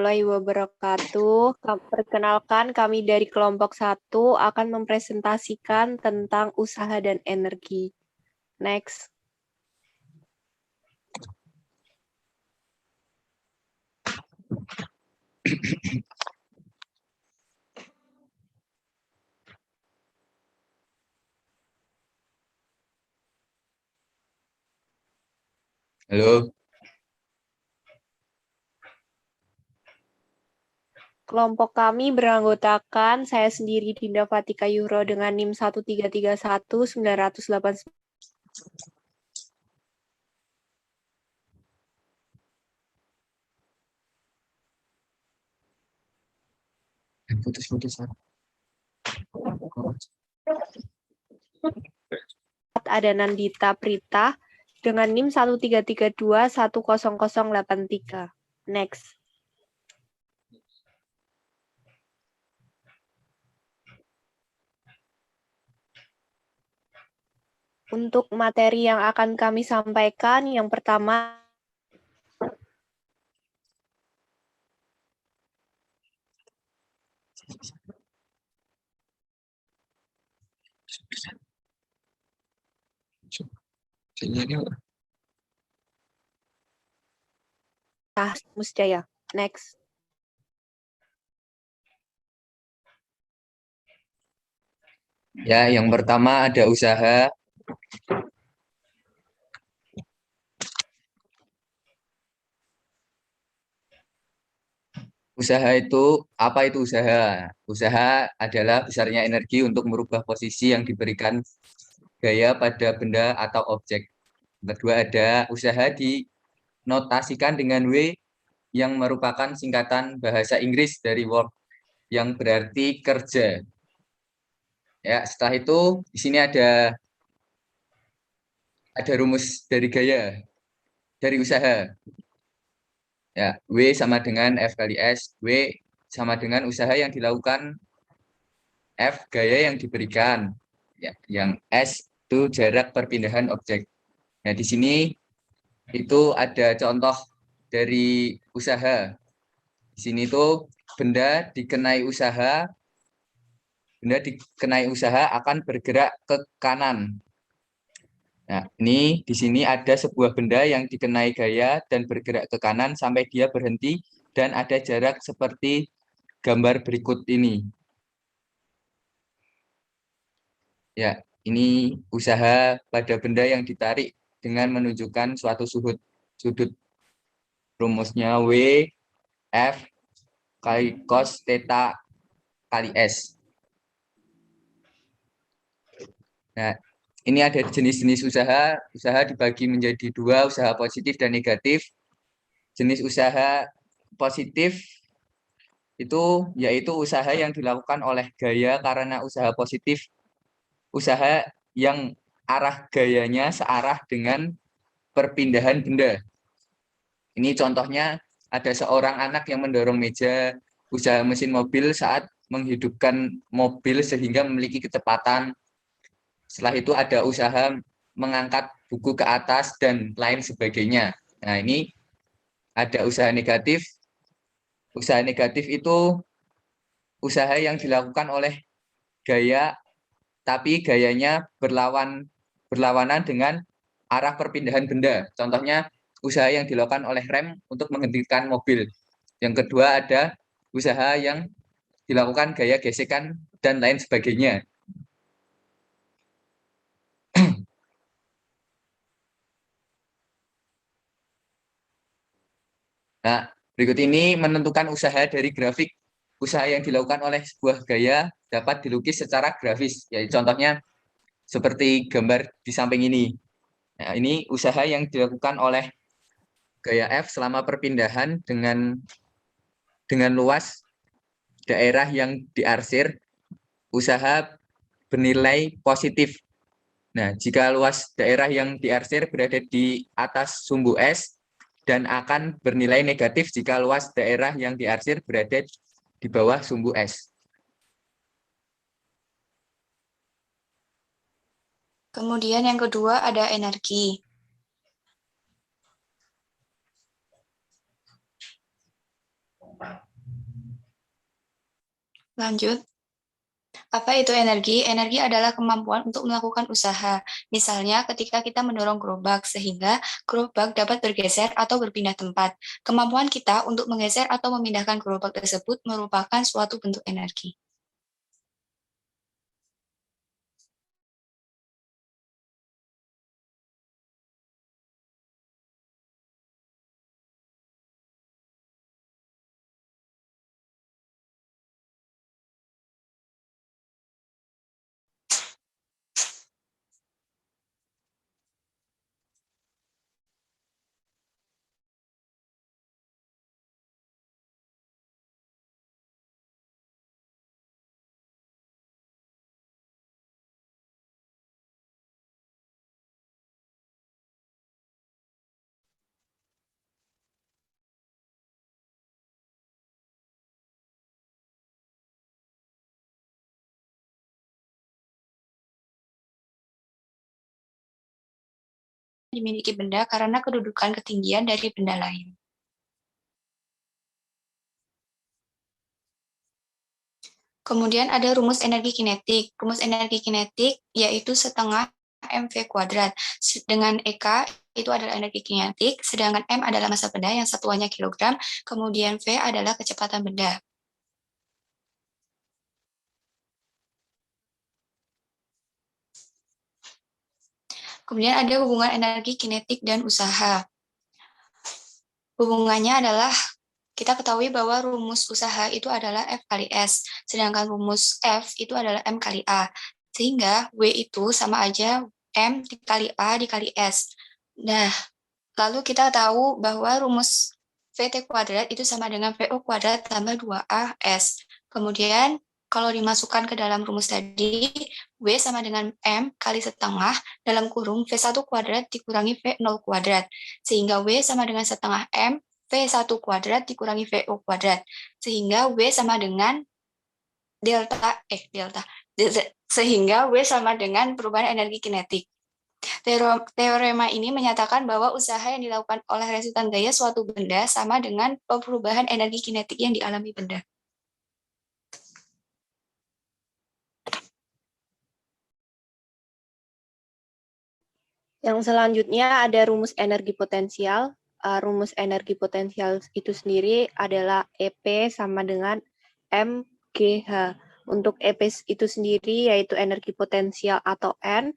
warahmatullahi wabarakatuh. Perkenalkan, kami dari kelompok 1 akan mempresentasikan tentang usaha dan energi. Next. Halo, Kelompok kami beranggotakan saya sendiri Dinda Fatika Yuhro dengan NIM 1331989. putus-putus. Ada Nandita Prita dengan NIM 133210083. Next. Untuk materi yang akan kami sampaikan, yang pertama Musjaya. Next. Ya, yang pertama ada usaha. Usaha itu, apa itu usaha? Usaha adalah besarnya energi untuk merubah posisi yang diberikan gaya pada benda atau objek. Kedua ada usaha dinotasikan dengan W yang merupakan singkatan bahasa Inggris dari work yang berarti kerja. Ya, setelah itu di sini ada rumus dari gaya, dari usaha. Ya, W sama dengan F kali S. W sama dengan usaha yang dilakukan, F gaya yang diberikan. Ya, yang S itu jarak perpindahan objek. Nah, di sini itu ada contoh dari usaha. Di sini tuh benda dikenai usaha akan bergerak ke kanan. Nah, ini di sini ada sebuah benda yang dikenai gaya dan bergerak ke kanan sampai dia berhenti dan ada jarak seperti gambar berikut ini. Ya, ini usaha pada benda yang ditarik dengan menunjukkan suatu sudut. Sudut rumusnya W F kali cos theta kali S. Nah, ini ada jenis-jenis usaha. Usaha dibagi menjadi dua, usaha positif dan negatif. Jenis usaha positif itu yaitu usaha yang dilakukan oleh gaya karena usaha positif, usaha yang arah gayanya searah dengan perpindahan benda. Ini contohnya ada seorang anak yang mendorong meja usaha mesin mobil saat menghidupkan mobil sehingga memiliki kecepatan. Setelah itu ada usaha mengangkat buku ke atas dan lain sebagainya. Nah, ini ada usaha negatif. Usaha negatif itu usaha yang dilakukan oleh gaya, tapi gayanya berlawanan dengan arah perpindahan benda. Contohnya usaha yang dilakukan oleh rem untuk menghentikan mobil. Yang kedua ada usaha yang dilakukan gaya gesekan dan lain sebagainya. Nah, berikut ini menentukan usaha dari grafik. Usaha yang dilakukan oleh sebuah gaya dapat dilukis secara grafis. Ya, contohnya seperti gambar di samping ini. Nah, ini usaha yang dilakukan oleh gaya F selama perpindahan dengan luas daerah yang diarsir, usaha bernilai positif. Nah, jika luas daerah yang diarsir berada di atas sumbu S dan akan bernilai negatif jika luas daerah yang diarsir berada di bawah sumbu S. Kemudian yang kedua ada energi. Lanjut. Apa itu energi? Energi adalah kemampuan untuk melakukan usaha. Misalnya ketika kita mendorong gerobak sehingga gerobak dapat bergeser atau berpindah tempat. Kemampuan kita untuk menggeser atau memindahkan gerobak tersebut merupakan suatu bentuk energi. Dimiliki benda karena kedudukan ketinggian dari benda lain. Kemudian ada rumus energi kinetik. Rumus energi kinetik yaitu setengah mv kuadrat. Dengan EK itu adalah energi kinetik, sedangkan M adalah massa benda yang satuannya kilogram, kemudian V adalah kecepatan benda. Kemudian ada hubungan energi kinetik dan usaha. Hubungannya adalah kita ketahui bahwa rumus usaha itu adalah F kali S, sedangkan rumus F itu adalah M kali A. Sehingga W itu sama aja M dikali A dikali S. Nah, lalu kita tahu bahwa rumus VT kuadrat itu sama dengan VO kuadrat tambah 2AS. Kemudian, kalau dimasukkan ke dalam rumus tadi, W sama dengan M kali setengah dalam kurung V1 kuadrat dikurangi V0 kuadrat. Sehingga W sama dengan setengah M V1 kuadrat dikurangi VO kuadrat. Sehingga W sama dengan sehingga W sama dengan perubahan energi kinetik. Teorema ini menyatakan bahwa usaha yang dilakukan oleh resultan gaya suatu benda sama dengan perubahan energi kinetik yang dialami benda. Yang selanjutnya ada rumus energi potensial. Rumus energi potensial itu sendiri adalah EP sama dengan MGH. Untuk EP itu sendiri yaitu energi potensial atau N.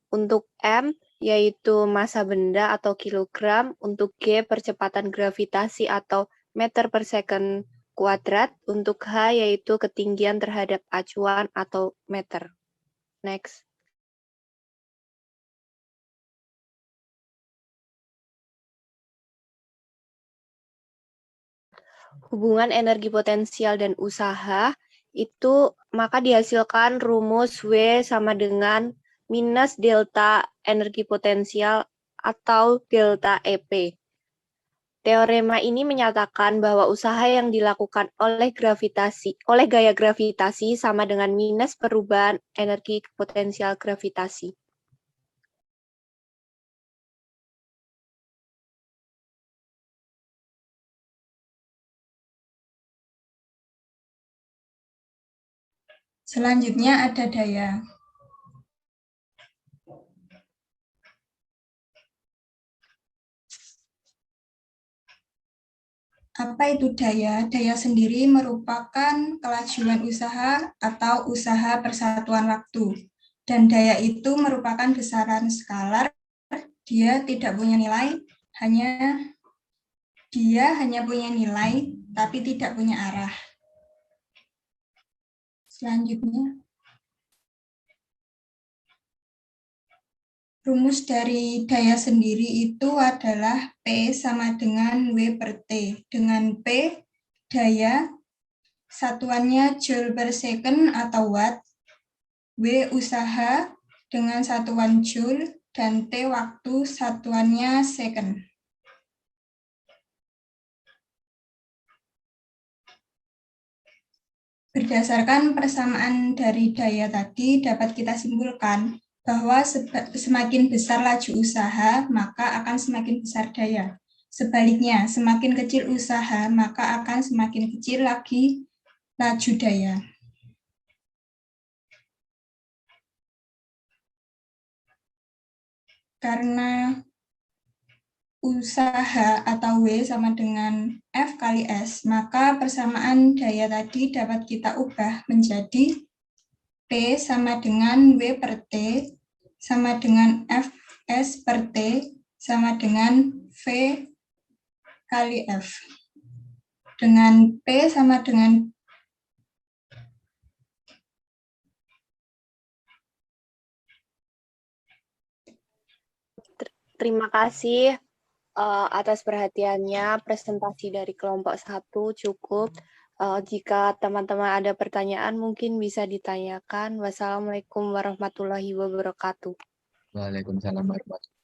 Untuk M yaitu massa benda atau kilogram. Untuk G percepatan gravitasi atau meter per second kuadrat. Untuk H yaitu ketinggian terhadap acuan atau meter. Next. Hubungan energi potensial dan usaha itu maka dihasilkan rumus W sama dengan minus delta energi potensial atau delta EP. Teorema ini menyatakan bahwa usaha yang dilakukan oleh gaya gravitasi sama dengan minus perubahan energi potensial gravitasi. Selanjutnya ada daya. Apa itu daya? Daya sendiri merupakan kelajuan usaha atau usaha persatuan waktu. Dan daya itu merupakan besaran skalar. Dia tidak punya nilai, dia hanya punya nilai, tapi tidak punya arah. Selanjutnya, rumus dari daya sendiri itu adalah P sama dengan W per T. Dengan P, daya, satuannya Joule per second atau Watt, W usaha dengan satuan Joule, dan T waktu satuannya second. Berdasarkan persamaan dari daya tadi, dapat kita simpulkan bahwa semakin besar laju usaha, maka akan semakin besar daya. Sebaliknya, semakin kecil usaha, maka akan semakin kecil lagi laju daya. Karena usaha atau W sama dengan F kali S, maka persamaan daya tadi dapat kita ubah menjadi P sama dengan W per T sama dengan Fs per T sama dengan V kali F. Dengan P sama dengan Terima kasih atas perhatiannya. Presentasi dari kelompok 1 cukup. Jika teman-teman ada pertanyaan, mungkin bisa ditanyakan. Wassalamualaikum warahmatullahi wabarakatuh. Waalaikumsalam warahmatullahi wabarakatuh.